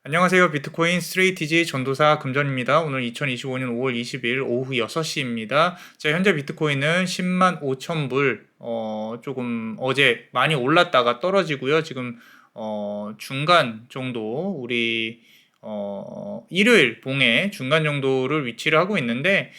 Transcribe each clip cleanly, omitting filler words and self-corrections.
안녕하세요. 비트코인 스트레이티지 전도사 금전입니다. 오늘 2025년 5월 20일 오후 6시입니다. 자, 현재 비트코인은 10만 5천 불, 조금 어제 많이 올랐다가 떨어지고요. 지금, 중간 정도, 우리, 일요일 봉의 중간 정도를 위치를 하고 있는데,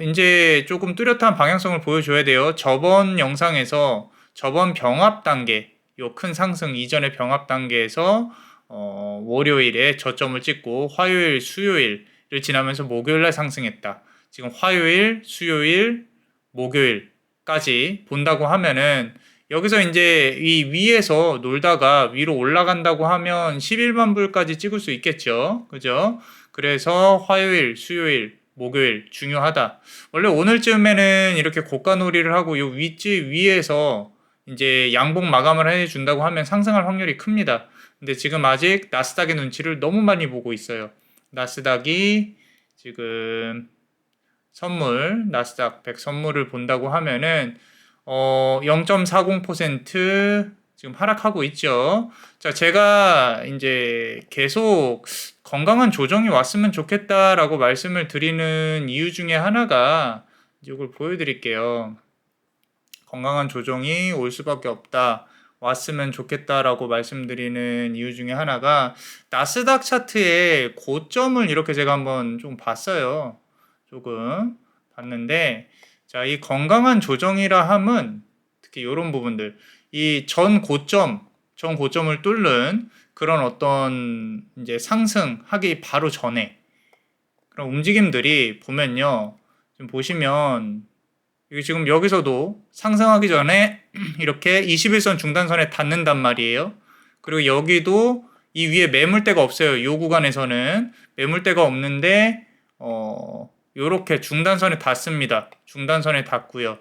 이제 조금 뚜렷한 방향성을 보여줘야 돼요. 저번 영상에서 저번 병합 단계, 요 큰 상승 이전의 병합 단계에서 월요일에 저점을 찍고 화요일, 수요일을 지나면서 목요일날 상승했다. 지금 화요일, 수요일, 목요일까지 본다고 하면은 여기서 이제 이 위에서 놀다가 위로 올라간다고 하면 11만 불까지 찍을 수 있겠죠. 그죠? 그래서 화요일, 수요일, 목요일 중요하다. 원래 오늘쯤에는 이렇게 고가놀이를 하고 요 위에서 이제 양봉 마감을 해준다고 하면 상승할 확률이 큽니다. 근데 지금 아직 나스닥의 눈치를 너무 많이 보고 있어요. 나스닥이 지금 나스닥 100 선물을 본다고 하면은 0.40% 지금 하락하고 있죠. 자, 제가 이제 계속 건강한 조정이 왔으면 좋겠다라고 말씀을 드리는 이유 중에 하나가 이걸 보여드릴게요. 건강한 조정이 올 수밖에 없다. 왔으면 좋겠다라고 말씀드리는 이유 중에 하나가 나스닥 차트의 고점을 이렇게 제가 한번 좀 봤어요. 조금 봤는데, 자, 이 건강한 조정이라 함은 특히 이런 부분들, 이 전 고점을 뚫는 그런 어떤 이제 상승하기 바로 전에 그런 움직임들이 보면요. 지금 보시면 이게 지금 여기서도 상승하기 전에 이렇게 21선 중단선에 닿는단 말이에요. 그리고 여기도 이 위에 매물대가 없어요. 요 구간에서는 매물대가 없는데 요렇게 중단선에 닿습니다. 중단선에 닿고요.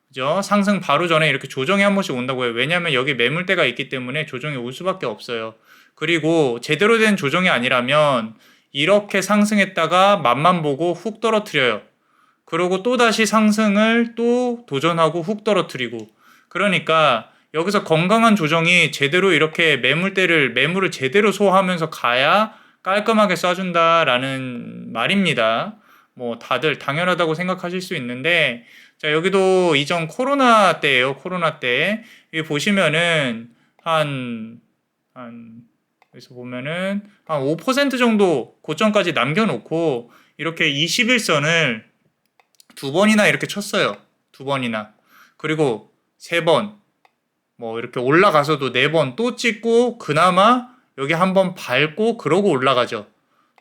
그죠? 상승 바로 전에 이렇게 조정이 한 번씩 온다고 해요. 왜냐하면 여기 매물대가 있기 때문에 조정이 올 수밖에 없어요. 그리고 제대로 된 조정이 아니라면 이렇게 상승했다가 맛만 보고 훅 떨어뜨려요. 그러고 또다시 상승을 또 도전하고 훅 떨어뜨리고. 그러니까 여기서 건강한 조정이 제대로 이렇게 매물을 제대로 소화하면서 가야 깔끔하게 쏴준다라는 말입니다. 뭐 다들 당연하다고 생각하실 수 있는데, 자, 여기도 이전 코로나 때예요. 코로나 때. 여기 보시면은 여기서 보면은 한 5% 정도 고점까지 남겨놓고 이렇게 21선을 두 번이나 이렇게 쳤어요. 두 번이나. 그리고 세 번, 뭐 이렇게 올라가서도 네 번 또 찍고 그나마 여기 한번 밟고 그러고 올라가죠.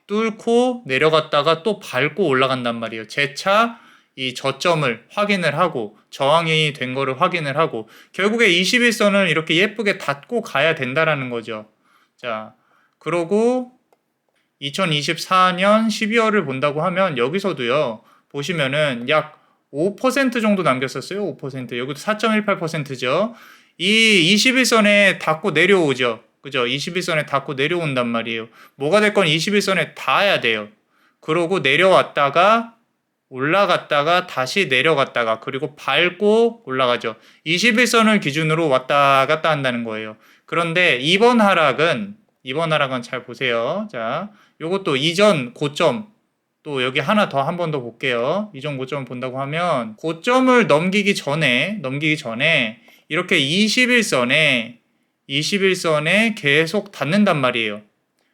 뚫고 내려갔다가 또 밟고 올라간단 말이에요. 재차 이 저점을 확인을 하고 저항이 된 거를 확인을 하고 결국에 21선을 이렇게 예쁘게 닫고 가야 된다라는 거죠. 자, 그러고 2024년 12월을 본다고 하면 여기서도요. 보시면은 약 5% 정도 남겼었어요. 5%. 여기도 4.18%죠. 이 21선에 닿고 내려오죠. 그죠? 21선에 닿고 내려온단 말이에요. 뭐가 됐건 21선에 닿아야 돼요. 그러고 내려왔다가 올라갔다가 다시 내려갔다가 그리고 밟고 올라가죠. 21선을 기준으로 왔다 갔다 한다는 거예요. 그런데 이번 하락은 잘 보세요. 자, 요것도 이전 고점 또 여기 하나 더 한 번 더 볼게요. 이전 고점을 본다고 하면 고점을 넘기기 전에 이렇게 21선에 계속 닿는단 말이에요.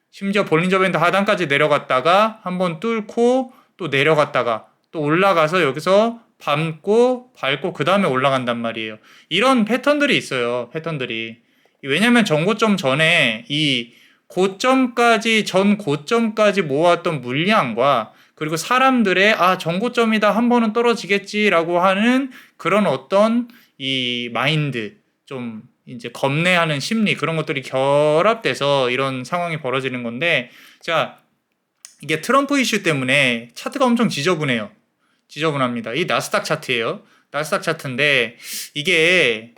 심지어 볼린저 밴드 하단까지 내려갔다가 한번 뚫고 또 내려갔다가 또 올라가서 여기서 밟고 그 다음에 올라간단 말이에요. 이런 패턴들이 있어요. 패턴들이. 왜냐면 전고점 전에 이 전 고점까지 모았던 물량과 그리고 사람들의 전고점이다 한 번은 떨어지겠지라고 하는 그런 어떤 이 마인드 좀 이제 겁내하는 심리 그런 것들이 결합돼서 이런 상황이 벌어지는 건데 자 이게 트럼프 이슈 때문에 차트가 엄청 지저분합니다. 이 나스닥 차트예요. 나스닥 차트인데 이게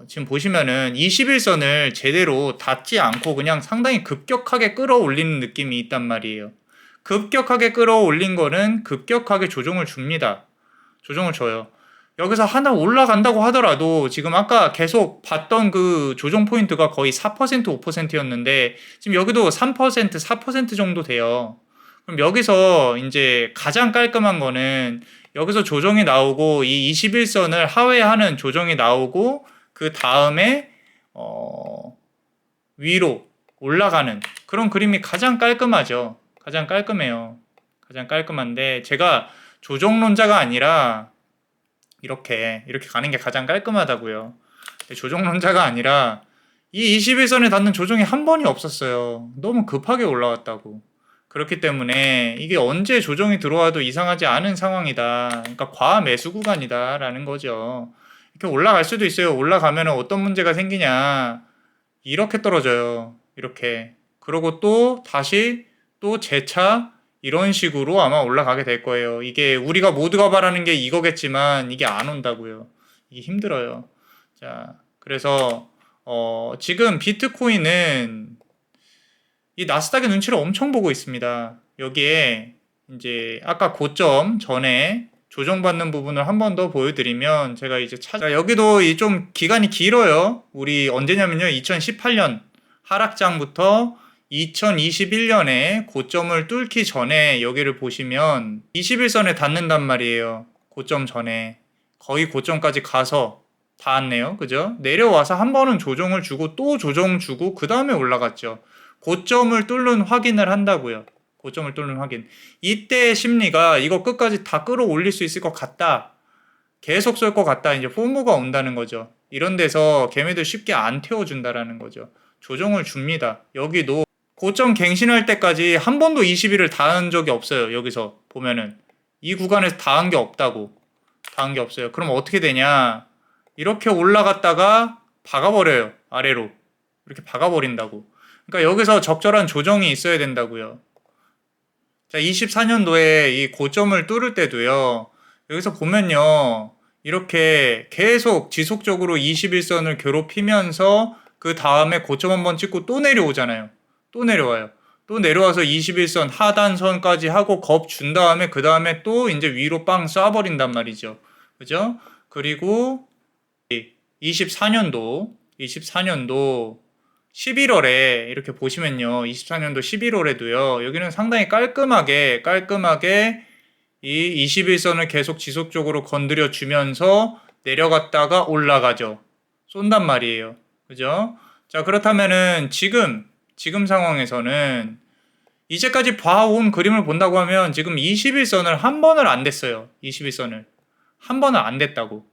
지금 보시면은 21선을 제대로 닿지 않고 그냥 상당히 급격하게 끌어올리는 느낌이 있단 말이에요. 급격하게 끌어올린 거는 급격하게 조정을 줍니다. 조정을 줘요. 여기서 하나 올라간다고 하더라도 지금 아까 계속 봤던 그 조정 포인트가 거의 4%, 5%였는데 지금 여기도 3%, 4% 정도 돼요. 그럼 여기서 이제 가장 깔끔한 거는 여기서 조정이 나오고 이 21선을 하회하는 조정이 나오고 그 다음에 위로 올라가는 그런 그림이 가장 깔끔하죠. 가장 깔끔해요. 가장 깔끔한데 제가 조정론자가 아니라 이렇게 가는 게 가장 깔끔하다고요. 조정론자가 아니라 이 21선에 닿는 조정이 한 번이 없었어요. 너무 급하게 올라왔다고. 그렇기 때문에 이게 언제 조정이 들어와도 이상하지 않은 상황이다. 그러니까 과매수 구간이다라는 거죠. 이렇게 올라갈 수도 있어요. 올라가면 어떤 문제가 생기냐. 이렇게 떨어져요. 이렇게. 그러고 또 다시 또 재차 이런 식으로 아마 올라가게 될 거예요. 이게 우리가 모두가 바라는 게 이거겠지만 이게 안 온다고요. 이게 힘들어요. 자, 그래서 지금 비트코인은 이 나스닥의 눈치를 엄청 보고 있습니다. 여기에 이제 아까 고점 전에 조정받는 부분을 한 번 더 보여드리면 제가 이제 여기도 이 좀 기간이 길어요. 우리 언제냐면요. 2018년 하락장부터 2021년에 고점을 뚫기 전에 여기를 보시면 21선에 닿는단 말이에요. 고점 전에. 거의 고점까지 가서 닿았네요. 그죠? 내려와서 한 번은 조정을 주고 또 조정 주고 그 다음에 올라갔죠. 고점을 뚫는 확인을 한다고요. 고점을 뚫는 확인. 이때의 심리가 이거 끝까지 다 끌어올릴 수 있을 것 같다. 계속 쏠 것 같다. 이제 포모가 온다는 거죠. 이런 데서 개미들 쉽게 안 태워준다라는 거죠. 조정을 줍니다. 여기도 고점 갱신할 때까지 한 번도 20일을 닿은 적이 없어요. 여기서 보면은 이 구간에서 닿은 게 없다고. 닿은 게 없어요. 그럼 어떻게 되냐? 이렇게 올라갔다가 박아버려요. 아래로. 이렇게 박아버린다고. 그러니까 여기서 적절한 조정이 있어야 된다고요. 자, 24년도에 이 고점을 뚫을 때도요. 여기서 보면요. 이렇게 계속 지속적으로 21선을 괴롭히면서 그 다음에 고점 한번 찍고 또 내려오잖아요. 또 내려와요. 또 내려와서 21선 하단선까지 하고 겁 준 다음에 그 다음에 또 이제 위로 빵 쏴버린단 말이죠. 그죠? 그리고 24년도 11월에 이렇게 보시면요. 24년도 11월에도요. 여기는 상당히 깔끔하게 이 21선을 계속 지속적으로 건드려 주면서 내려갔다가 올라가죠. 쏜단 말이에요. 그죠? 자, 그렇다면은 지금 상황에서는 이제까지 봐온 그림을 본다고 하면 지금 21선을 한 번을 안 댔어요. 21선을. 한 번은 안 댔다고.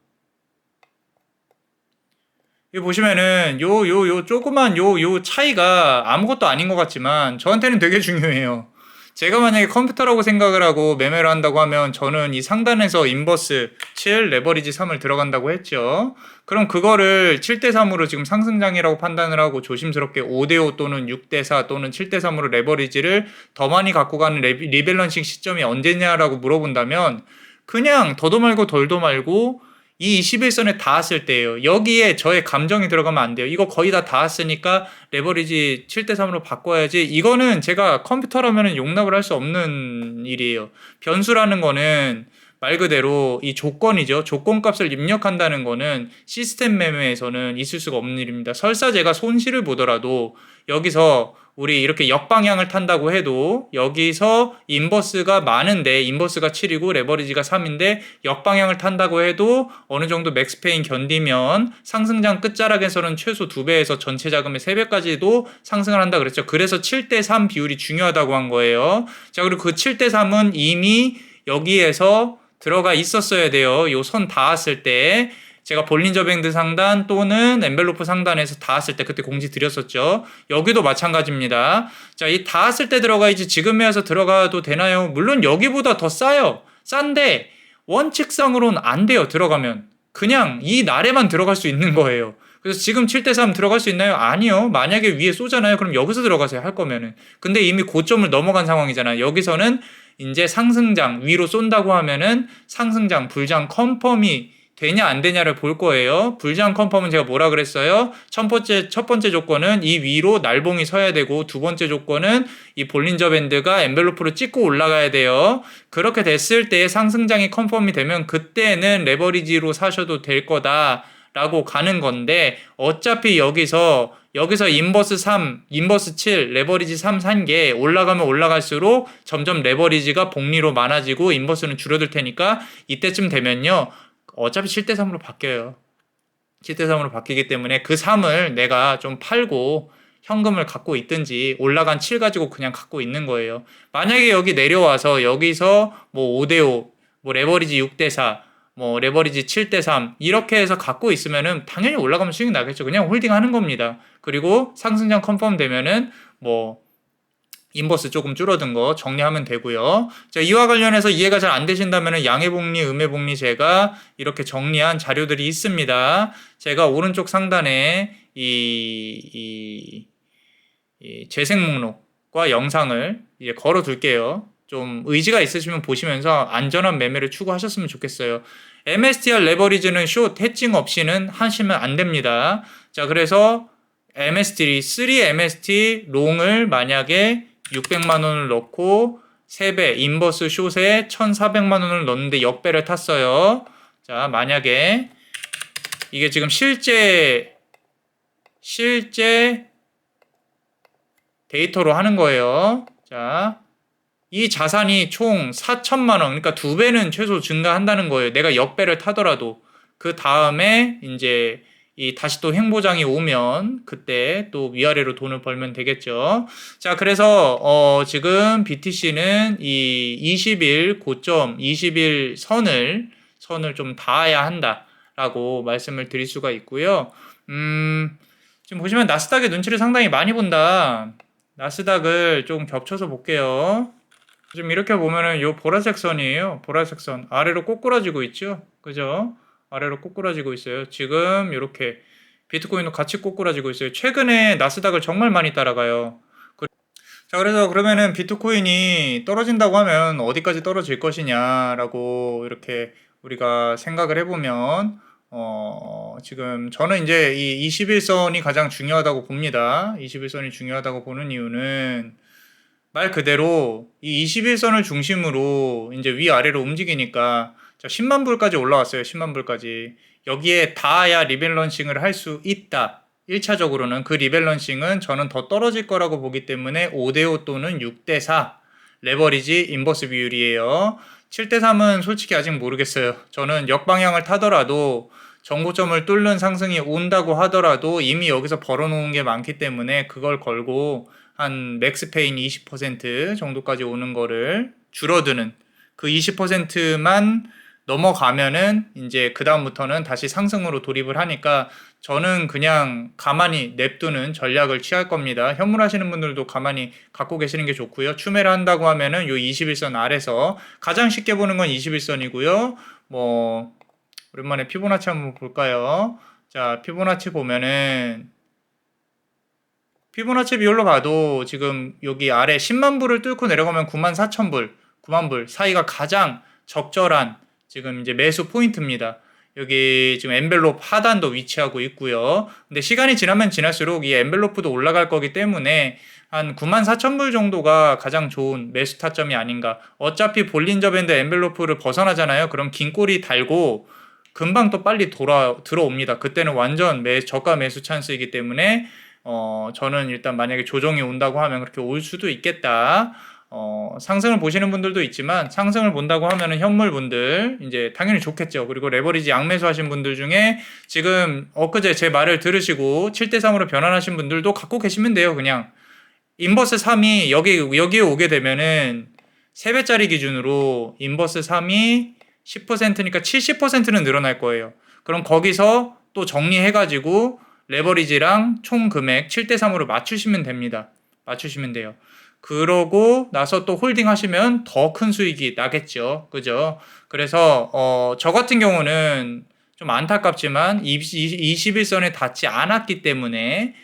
여기 보시면은 요 조그만 요 차이가 아무것도 아닌 것 같지만 저한테는 되게 중요해요. 제가 만약에 컴퓨터라고 생각을 하고 매매를 한다고 하면 저는 이 상단에서 인버스 7, 레버리지 3을 들어간다고 했죠. 그럼 그거를 7대3으로 지금 상승장이라고 판단을 하고 조심스럽게 5대5 또는 6대4 또는 7대3으로 레버리지를 더 많이 갖고 가는 리밸런싱 시점이 언제냐라고 물어본다면 그냥 더도 말고 덜도 말고 이 21선에 닿았을 때예요. 여기에 저의 감정이 들어가면 안 돼요. 이거 거의 다 닿았으니까 레버리지 7대3으로 바꿔야지. 이거는 제가 컴퓨터라면 용납을 할 수 없는 일이에요. 변수라는 거는 말 그대로 이 조건이죠. 조건값을 입력한다는 거는 시스템 매매에서는 있을 수가 없는 일입니다. 설사 제가 손실을 보더라도 여기서 우리 이렇게 역방향을 탄다고 해도 여기서 인버스가 많은데 인버스가 7이고 레버리지가 3인데 역방향을 탄다고 해도 어느 정도 맥스페인 견디면 상승장 끝자락에서는 최소 2배에서 전체 자금의 3배까지도 상승을 한다 그랬죠. 그래서 7대3 비율이 중요하다고 한 거예요. 자, 그리고 그 7대3은 이미 여기에서 들어가 있었어야 돼요. 요 선 닿았을 때 제가 볼린저 밴드 상단 또는 엔벨로프 상단에서 닿았을 때 그때 공지 드렸었죠. 여기도 마찬가지입니다. 자, 이 닿았을 때 들어가야지 지금에 와서 들어가도 되나요? 물론 여기보다 더 싸요. 싼데 원칙상으로는 안 돼요. 들어가면. 그냥 이 날에만 들어갈 수 있는 거예요. 그래서 지금 7대3 들어갈 수 있나요? 아니요. 만약에 위에 쏘잖아요. 그럼 여기서 들어가세요. 할 거면은. 근데 이미 고점을 넘어간 상황이잖아요. 여기서는 이제 상승장 위로 쏜다고 하면은 상승장 불장 컨펌이 되냐 안 되냐를 볼 거예요. 불리한 컨펌은 제가 뭐라 그랬어요? 첫 번째 조건은 이 위로 날봉이 서야 되고, 두 번째 조건은 이 볼린저 밴드가 엔벨로프를 찍고 올라가야 돼요. 그렇게 됐을 때 상승장이 컨펌이 되면 그때는 레버리지로 사셔도 될 거다라고 가는 건데, 어차피 여기서 인버스 3, 인버스 7, 레버리지 3 산 게 올라가면 올라갈수록 점점 레버리지가 복리로 많아지고 인버스는 줄어들 테니까 이때쯤 되면요, 어차피 7대3으로 바뀌어요. 7대3으로 바뀌기 때문에 그 3을 내가 좀 팔고 현금을 갖고 있든지 올라간 7 가지고 그냥 갖고 있는 거예요. 만약에 여기 내려와서 여기서 뭐 5대5, 뭐 레버리지 6대4, 뭐 레버리지 7대3 이렇게 해서 갖고 있으면은 당연히 올라가면 수익 나겠죠. 그냥 홀딩 하는 겁니다. 그리고 상승장 컨펌 되면은 뭐 인버스 조금 줄어든 거 정리하면 되고요. 자, 이와 관련해서 이해가 잘 안 되신다면 양해복리, 음해복리 제가 이렇게 정리한 자료들이 있습니다. 제가 오른쪽 상단에 이 재생 목록과 영상을 이제 걸어 둘게요. 좀 의지가 있으시면 보시면서 안전한 매매를 추구하셨으면 좋겠어요. MSTR 레버리지는 숏 해칭 없이는 하시면 안 됩니다. 자, 그래서 MST, 3MST 롱을 만약에 600만 원을 넣고 3배 인버스 숏에 1,400만 원을 넣는데 역배를 탔어요. 자, 만약에 이게 지금 실제 데이터로 하는 거예요. 자, 이 자산이 총 4천만 원, 그러니까 2배는 최소 증가한다는 거예요. 내가 역배를 타더라도. 그 다음에 이제 다시 또 횡보장이 오면 그때 또 위아래로 돈을 벌면 되겠죠. 자, 그래서 지금 BTC는 이 20일 고점, 20일 선을 좀 닿아야 한다라고 말씀을 드릴 수가 있고요. 지금 보시면 나스닥의 눈치를 상당히 많이 본다. 나스닥을 좀 겹쳐서 볼게요. 지금 이렇게 보면은 요 보라색 선이에요. 보라색 선 아래로 꼬꾸라지고 있죠. 그죠? 아래로 꼬꾸라지고 있어요. 지금 이렇게 비트코인도 같이 꼬꾸라지고 있어요. 최근에 나스닥을 정말 많이 따라가요. 자, 그래서 그러면은 비트코인이 떨어진다고 하면 어디까지 떨어질 것이냐라고 이렇게 우리가 생각을 해보면 지금 저는 이제 이 21선이 가장 중요하다고 봅니다. 21선이 중요하다고 보는 이유는 말 그대로 이 21선을 중심으로 이제 위아래로 움직이니까 10만 불까지 올라왔어요. 10만 불까지. 여기에 닿아야 리밸런싱을 할 수 있다. 1차적으로는 그 리밸런싱은 저는 더 떨어질 거라고 보기 때문에 5대5 또는 6대4 레버리지 인버스 비율이에요. 7대3은 솔직히 아직 모르겠어요. 저는 역방향을 타더라도 정고점을 뚫는 상승이 온다고 하더라도 이미 여기서 벌어놓은 게 많기 때문에 그걸 걸고 한 맥스페인 20% 정도까지 오는 거를 줄어드는 그 20%만 넘어가면은 이제 그 다음부터는 다시 상승으로 돌입을 하니까 저는 그냥 가만히 냅두는 전략을 취할 겁니다. 현물하시는 분들도 가만히 갖고 계시는 게 좋고요. 추매를 한다고 하면은 요 21선 아래서 가장 쉽게 보는 건 21선이고요. 뭐 오랜만에 피보나치 한번 볼까요? 자, 피보나치 보면은 피보나치 비율로 봐도 지금 여기 아래 10만 불을 뚫고 내려가면 94,000불, 9만 불 사이가 가장 적절한 지금 이제 매수 포인트입니다. 여기 지금 엔벨로프 하단도 위치하고 있고요. 근데 시간이 지나면 지날수록 이 엔벨로프도 올라갈 거기 때문에 한 94,000불 정도가 가장 좋은 매수 타점이 아닌가. 어차피 볼린저 밴드 엔벨로프를 벗어나잖아요. 그럼 긴 꼬리 달고 금방 또 빨리 들어옵니다. 그때는 완전 저가 매수 찬스이기 때문에 저는 일단 만약에 조정이 온다고 하면 그렇게 올 수도 있겠다. 상승을 보시는 분들도 있지만 상승을 본다고 하면은 현물분들 이제 당연히 좋겠죠. 그리고 레버리지 양매수 하신 분들 중에 지금 엊그제 제 말을 들으시고 7대3으로 변환하신 분들도 갖고 계시면 돼요. 그냥 인버스 3이 여기에 오게 되면은 3배짜리 기준으로 인버스 3이 10%니까 70%는 늘어날 거예요. 그럼 거기서 또 정리해가지고 레버리지랑 총 금액 7대3으로 맞추시면 됩니다. 맞추시면 돼요. 그러고 나서 또 홀딩 하시면 더 큰 수익이 나겠죠. 그죠? 그래서 저 같은 경우는 좀 안타깝지만 21선에 닿지 않았기 때문에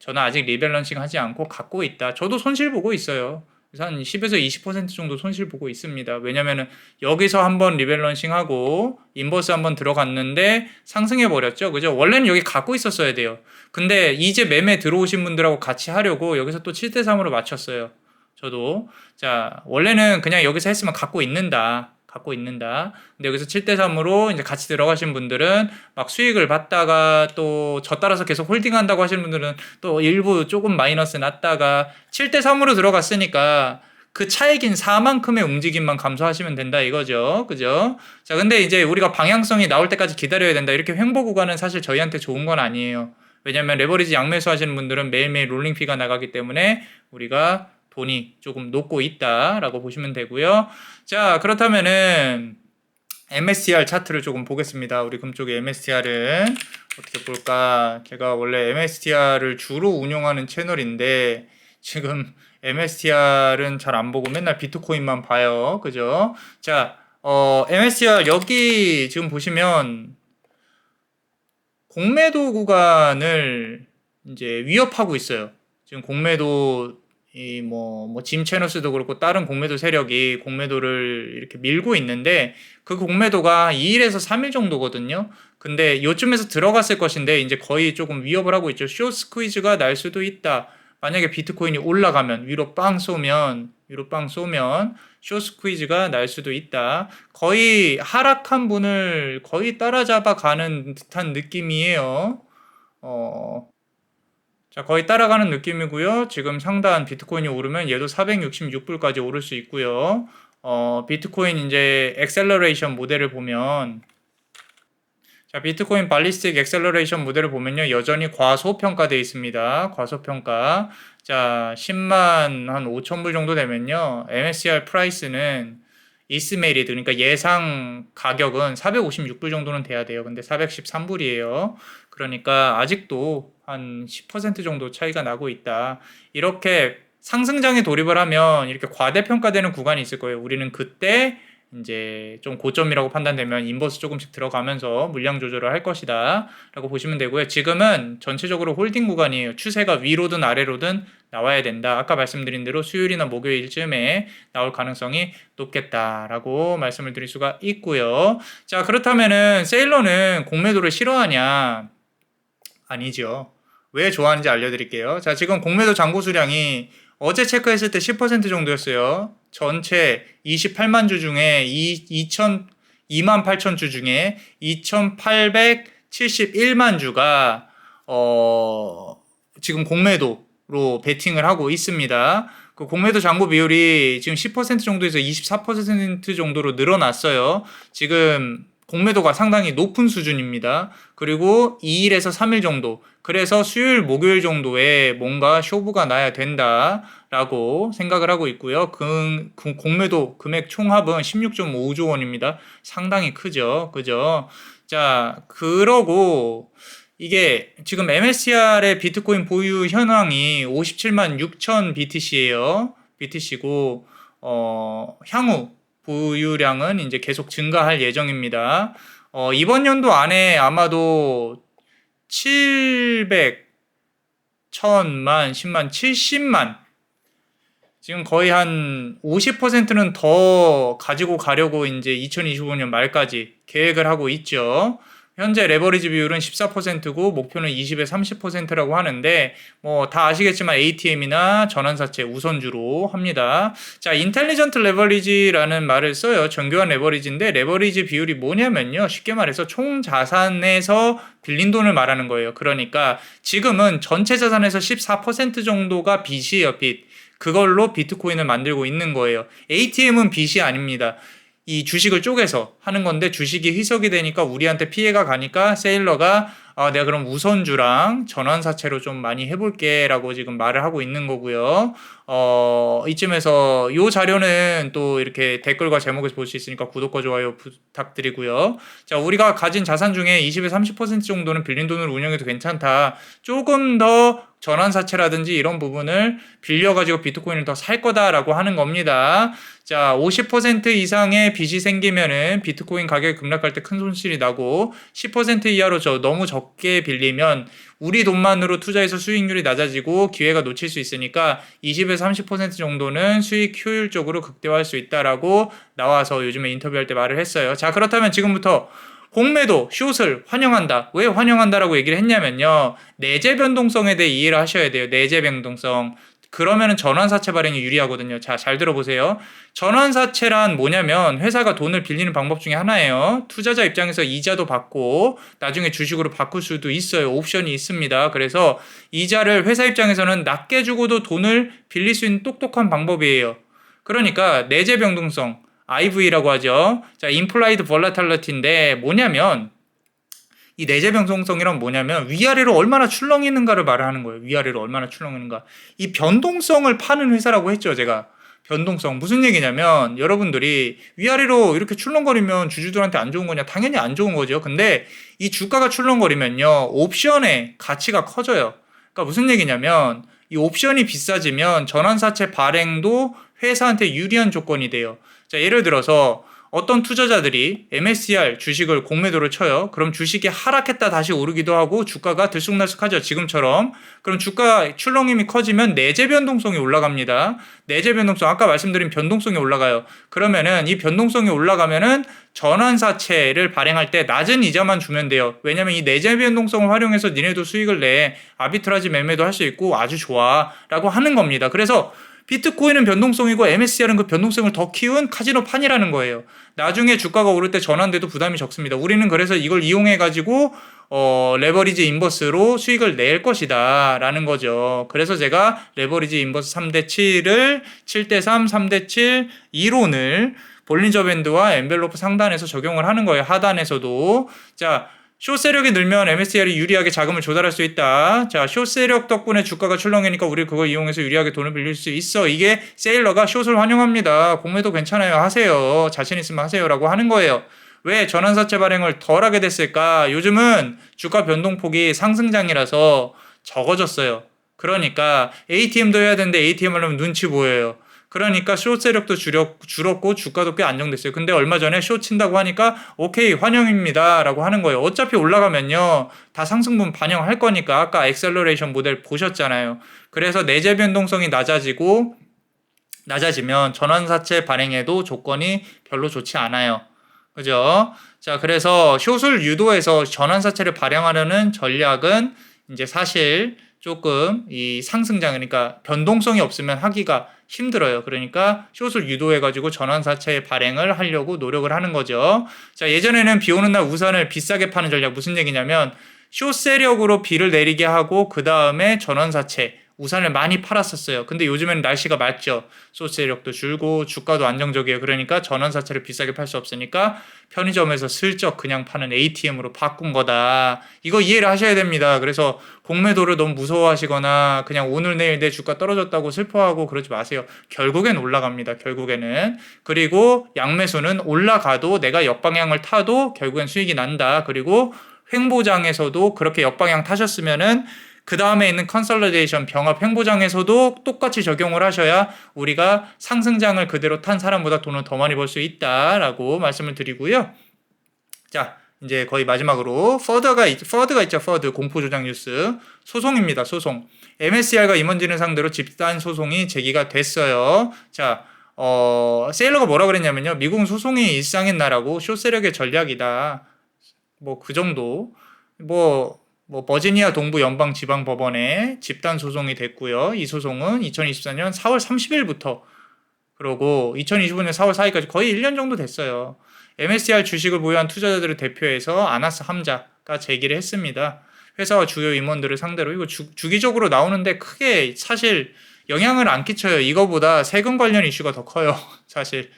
저는 아직 리밸런싱 하지 않고 갖고 있다. 저도 손실 보고 있어요. 그래서 한 10에서 20% 정도 손실 보고 있습니다. 왜냐면은 여기서 한번 리밸런싱하고 인버스 한번 들어갔는데 상승해 버렸죠. 그죠? 원래는 여기 갖고 있었어야 돼요. 근데 이제 매매 들어오신 분들하고 같이 하려고 여기서 또 7대3으로 맞췄어요. 저도. 자, 원래는 그냥 여기서 했으면 갖고 있는다. 근데 여기서 7대3으로 이제 같이 들어가신 분들은 막 수익을 받다가 또 저 따라서 계속 홀딩한다고 하시는 분들은 또 일부 조금 마이너스 났다가 7대3으로 들어갔으니까 그 차익인 4만큼의 움직임만 감소하시면 된다 이거죠. 그죠? 자, 근데 이제 우리가 방향성이 나올 때까지 기다려야 된다. 이렇게 횡보 구간은 사실 저희한테 좋은 건 아니에요. 왜냐면 레버리지 양매수 하시는 분들은 매일매일 롤링피가 나가기 때문에 우리가 돈이 조금 녹고 있다라고 보시면 되고요. 자, 그렇다면은 MSTR 차트를 조금 보겠습니다. 우리 금쪽의 MSTR은 어떻게 볼까? 제가 원래 MSTR을 주로 운용하는 채널인데 지금 MSTR은 잘 안 보고 맨날 비트코인만 봐요. 그죠? 자, MSTR 여기 지금 보시면 공매도 구간을 이제 위협하고 있어요. 지금 공매도 짐 채너스도 그렇고 다른 공매도 세력이 공매도를 이렇게 밀고 있는데 그 공매도가 2일에서 3일 정도거든요. 근데 요쯤에서 들어갔을 것인데 이제 거의 조금 위협을 하고 있죠. 숏 스퀴즈가 날 수도 있다. 만약에 비트코인이 올라가면 위로 빵 쏘면 숏 스퀴즈가 날 수도 있다. 거의 하락한 분을 거의 따라잡아 가는 듯한 느낌이에요. 자, 거의 따라가는 느낌이고요. 지금 상단 비트코인이 오르면 얘도 466불까지 오를 수 있고요. 비트코인 이제 엑셀러레이션 모델을 보면 자, 비트코인 발리스틱 엑셀러레이션 모델을 보면요. 여전히 과소평가되어 있습니다. 과소평가. 자, 10만 한 5천 불 정도 되면요. MSCR 프라이스는 이스메리드 그러니까 예상 가격은 456불 정도는 돼야 돼요. 근데 413불이에요. 그러니까 아직도 한 10% 정도 차이가 나고 있다. 이렇게 상승장에 돌입을 하면 이렇게 과대평가되는 구간이 있을 거예요. 우리는 그때 이제 좀 고점이라고 판단되면 인버스 조금씩 들어가면서 물량 조절을 할 것이다 라고 보시면 되고요. 지금은 전체적으로 홀딩 구간이에요. 추세가 위로든 아래로든 나와야 된다. 아까 말씀드린 대로 수요일이나 목요일쯤에 나올 가능성이 높겠다라고 말씀을 드릴 수가 있고요. 자, 그렇다면은 세일러는 공매도를 싫어하냐? 아니죠. 왜 좋아하는지 알려드릴게요. 자, 지금 공매도 잔고 수량이 어제 체크했을 때 10% 정도였어요. 전체 28만 주 중에 2만 8천 주 중에 2,871만 주가 지금 공매도로 베팅을 하고 있습니다. 그 공매도 잔고 비율이 지금 10% 정도에서 24% 정도로 늘어났어요. 지금 공매도가 상당히 높은 수준입니다. 그리고 2일에서 3일 정도. 그래서 수요일, 목요일 정도에 뭔가 쇼부가 나야 된다라고 생각을 하고 있고요. 공매도 금액 총합은 16.5조 원입니다. 상당히 크죠. 그죠? 자, 그러고 이게 지금 MSCR의 비트코인 보유 현황이 57만 6천 BTC예요. BTC고 향후 보유량은 이제 계속 증가할 예정입니다. 이번 연도 안에 아마도 700, 1000만, 10만, 70만 지금 거의 한 50%는 더 가지고 가려고 이제 2025년 말까지 계획을 하고 있죠. 현재 레버리지 비율은 14%고 목표는 20에 30%라고 하는데 뭐 다 아시겠지만 ATM이나 전환사채 우선주로 합니다. 자, 인텔리전트 레버리지라는 말을 써요. 정교한 레버리지인데 레버리지 비율이 뭐냐면요. 쉽게 말해서 총 자산에서 빌린 돈을 말하는 거예요. 그러니까 지금은 전체 자산에서 14% 정도가 빚이에요. 빚. 그걸로 비트코인을 만들고 있는 거예요. ATM은 빚이 아닙니다. 이 주식을 쪼개서 하는 건데 주식이 희석이 되니까 우리한테 피해가 가니까 세일러가 내가 그럼 우선주랑 전환사채로 좀 많이 해볼게 라고 지금 말을 하고 있는 거고요. 이쯤에서 이 자료는 또 이렇게 댓글과 제목에서 볼 수 있으니까 구독과 좋아요 부탁드리고요. 자, 우리가 가진 자산 중에 20에 30% 정도는 빌린 돈으로 운영해도 괜찮다. 조금 더 전환사채라든지 이런 부분을 빌려가지고 비트코인을 더 살 거다라고 하는 겁니다. 자, 50% 이상의 빚이 생기면은 비트코인 가격이 급락할 때 큰 손실이 나고 10% 이하로 너무 적게 빌리면 우리 돈만으로 투자해서 수익률이 낮아지고 기회가 놓칠 수 있으니까 20에서 30% 정도는 수익 효율적으로 극대화할 수 있다라고 나와서 요즘에 인터뷰할 때 말을 했어요. 자, 그렇다면 지금부터 공매도, 숏을 환영한다. 왜 환영한다라고 얘기를 했냐면요. 내재 변동성에 대해 이해를 하셔야 돼요. 내재 변동성. 그러면은 전환사채 발행이 유리하거든요. 자, 잘 들어보세요. 전환사채란 뭐냐면 회사가 돈을 빌리는 방법 중에 하나예요. 투자자 입장에서 이자도 받고 나중에 주식으로 바꿀 수도 있어요. 옵션이 있습니다. 그래서 이자를 회사 입장에서는 낮게 주고도 돈을 빌릴 수 있는 똑똑한 방법이에요. 그러니까 내재 변동성, IV라고 하죠. 자, Implied Volatility인데 뭐냐면 이 내재 변동성이란 뭐냐면 위아래로 얼마나 출렁이는가를 말하는 거예요. 위아래로 얼마나 출렁이는가. 이 변동성을 파는 회사라고 했죠, 제가. 변동성. 무슨 얘기냐면 여러분들이 위아래로 이렇게 출렁거리면 주주들한테 안 좋은 거냐? 당연히 안 좋은 거죠. 근데 이 주가가 출렁거리면요. 옵션의 가치가 커져요. 그러니까 무슨 얘기냐면 이 옵션이 비싸지면 전환사채 발행도 회사한테 유리한 조건이 돼요. 자, 예를 들어서 어떤 투자자들이 MSCR 주식을 공매도를 쳐요. 그럼 주식이 하락했다 다시 오르기도 하고 주가가 들쑥날쑥하죠. 지금처럼. 그럼 주가 출렁임이 커지면 내재 변동성이 올라갑니다. 내재 변동성, 아까 말씀드린 변동성이 올라가요. 그러면은 이 변동성이 올라가면은 전환사채를 발행할 때 낮은 이자만 주면 돼요. 왜냐면 이 내재 변동성을 활용해서 니네도 수익을 내. 아비트라지 매매도 할 수 있고 아주 좋아. 라고 하는 겁니다. 그래서 비트코인은 변동성이고 MSCR은 그 변동성을 더 키운 카지노판이라는 거예요. 나중에 주가가 오를 때 전환돼도 부담이 적습니다. 우리는 그래서 이걸 이용해가지고 레버리지 인버스로 수익을 낼 것이다 라는 거죠. 그래서 제가 레버리지 인버스 3대7을 7대3, 3대7 이론을 볼린저 밴드와 엔벨로프 상단에서 적용을 하는 거예요. 하단에서도. 자, 숏 세력이 늘면 MSCR이 유리하게 자금을 조달할 수 있다. 자, 숏 세력 덕분에 주가가 출렁이니까 우리 그걸 이용해서 유리하게 돈을 빌릴 수 있어. 이게 세일러가 숏을 환영합니다. 공매도 괜찮아요. 하세요. 자신 있으면 하세요. 라고 하는 거예요. 왜 전환사채 발행을 덜 하게 됐을까? 요즘은 주가 변동폭이 상승장이라서 적어졌어요. 그러니까 ATM도 해야 되는데 ATM 하려면 눈치 보여요. 그러니까 숏 세력도 줄었고 주가도 꽤 안정됐어요. 근데 얼마 전에 숏 친다고 하니까 오케이 환영입니다 라고 하는 거예요. 어차피 올라가면요 다 상승분 반영할 거니까 아까 엑셀러레이션 모델 보셨잖아요. 그래서 내재 변동성이 낮아지면 전환사채 발행에도 조건이 별로 좋지 않아요. 그죠? 자, 그래서 숏을 유도해서 전환사채를 발행하려는 전략은 이제 사실 조금 이 상승장, 그러니까 변동성이 없으면 하기가 힘들어요. 그러니까 숏을 유도해가지고 전환사채 발행을 하려고 노력을 하는 거죠. 자, 예전에는 비 오는 날 우산을 비싸게 파는 전략 무슨 얘기냐면 숏 세력으로 비를 내리게 하고 그 다음에 전환사채 우산을 많이 팔았었어요. 근데 요즘에는 날씨가 맑죠. 숏 세력도 줄고 주가도 안정적이에요. 그러니까 전환사채를 비싸게 팔 수 없으니까 편의점에서 슬쩍 그냥 파는 ATM으로 바꾼 거다. 이거 이해를 하셔야 됩니다. 그래서 공매도를 너무 무서워하시거나 그냥 오늘 내일 내 주가 떨어졌다고 슬퍼하고 그러지 마세요. 결국엔 올라갑니다. 결국에는. 그리고 양매수는 올라가도 내가 역방향을 타도 결국엔 수익이 난다. 그리고 횡보장에서도 그렇게 역방향 타셨으면은 그 다음에 있는 컨설리데이션 병합 횡보장에서도 똑같이 적용을 하셔야 우리가 상승장을 그대로 탄 사람보다 돈을 더 많이 벌 수 있다라고 말씀을 드리고요. 자, 이제 거의 마지막으로 퍼드가 있죠. 퍼드 공포조작 뉴스 소송입니다. 소송. MSCR과 임원진을 상대로 집단 소송이 제기가 됐어요. 자, 세일러가 뭐라 그랬냐면요. 미국은 소송이 일상인 나라고 숏 세력의 전략이다. 뭐 그 정도. 버지니아 동부 연방 지방 법원에 집단 소송이 됐고요. 이 소송은 2024년 4월 30일부터 그러고 2025년 4월 4일까지 거의 1년 정도 됐어요. MSCR 주식을 보유한 투자자들을 대표해서 아나스 함자가 제기를 했습니다. 회사와 주요 임원들을 상대로 이거 주기적으로 나오는데 크게 사실 영향을 안 끼쳐요. 이거보다 세금 관련 이슈가 더 커요. 사실.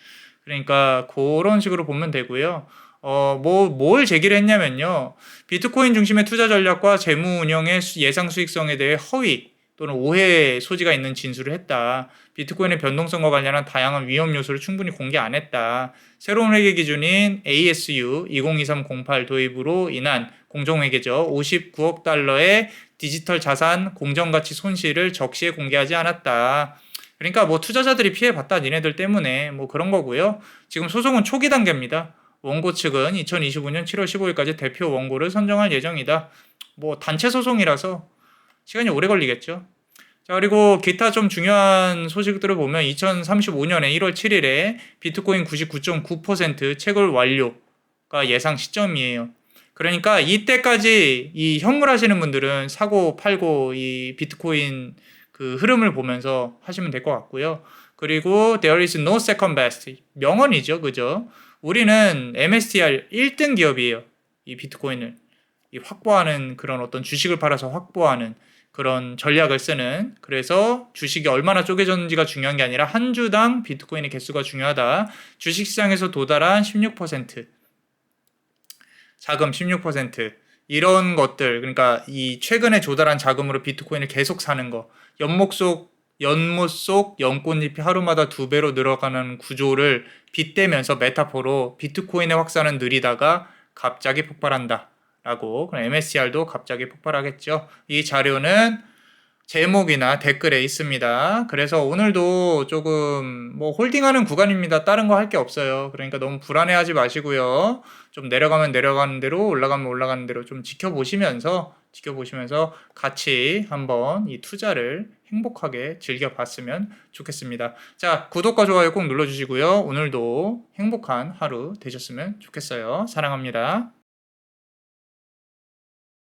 그러니까 그런 식으로 보면 되고요. 뭘 제기를 했냐면요. 비트코인 중심의 투자 전략과 재무 운영의 예상 수익성에 대해 허위, 또는 오해 소지가 있는 진술을 했다. 비트코인의 변동성과 관련한 다양한 위험 요소를 충분히 공개 안 했다. 새로운 회계 기준인 ASU 202308 도입으로 인한 공정회계죠. 59억 달러의 디지털 자산 공정가치 손실을 적시에 공개하지 않았다. 그러니까 뭐 투자자들이 피해봤다 니네들 때문에 뭐 그런 거고요. 지금 소송은 초기 단계입니다. 원고 측은 2025년 7월 15일까지 대표 원고를 선정할 예정이다. 뭐 단체 소송이라서 시간이 오래 걸리겠죠. 자, 그리고 기타 좀 중요한 소식들을 보면 2035년에 1월 7일에 비트코인 99.9% 채굴 완료가 예상 시점이에요. 그러니까 이때까지 이 현물하시는 분들은 사고 팔고 이 비트코인 그 흐름을 보면서 하시면 될 것 같고요. 그리고 there is no second best. 명언이죠. 그죠? 우리는 MSTR 1등 기업이에요. 이 비트코인을 이 확보하는 그런 어떤 주식을 팔아서 확보하는 그런 전략을 쓰는. 그래서 주식이 얼마나 쪼개졌는지가 중요한 게 아니라 한 주당 비트코인의 개수가 중요하다. 주식시장에서 도달한 16%, 자금 16%, 이런 것들, 그러니까 이 최근에 조달한 자금으로 비트코인을 계속 사는 거, 연못 속 연꽃잎이 하루마다 2배로 늘어가는 구조를 빗대면서 메타포로 비트코인의 확산은 느리다가 갑자기 폭발한다 라고. 그럼 MSCR도 갑자기 폭발하겠죠. 이 자료는 제목이나 댓글에 있습니다. 그래서 오늘도 조금 뭐 홀딩하는 구간입니다. 다른 거 할 게 없어요. 그러니까 너무 불안해하지 마시고요. 좀 내려가면 내려가는 대로, 올라가면 올라가는 대로 좀 지켜보시면서 같이 한번 이 투자를 행복하게 즐겨봤으면 좋겠습니다. 자, 구독과 좋아요 꼭 눌러주시고요. 오늘도 행복한 하루 되셨으면 좋겠어요. 사랑합니다.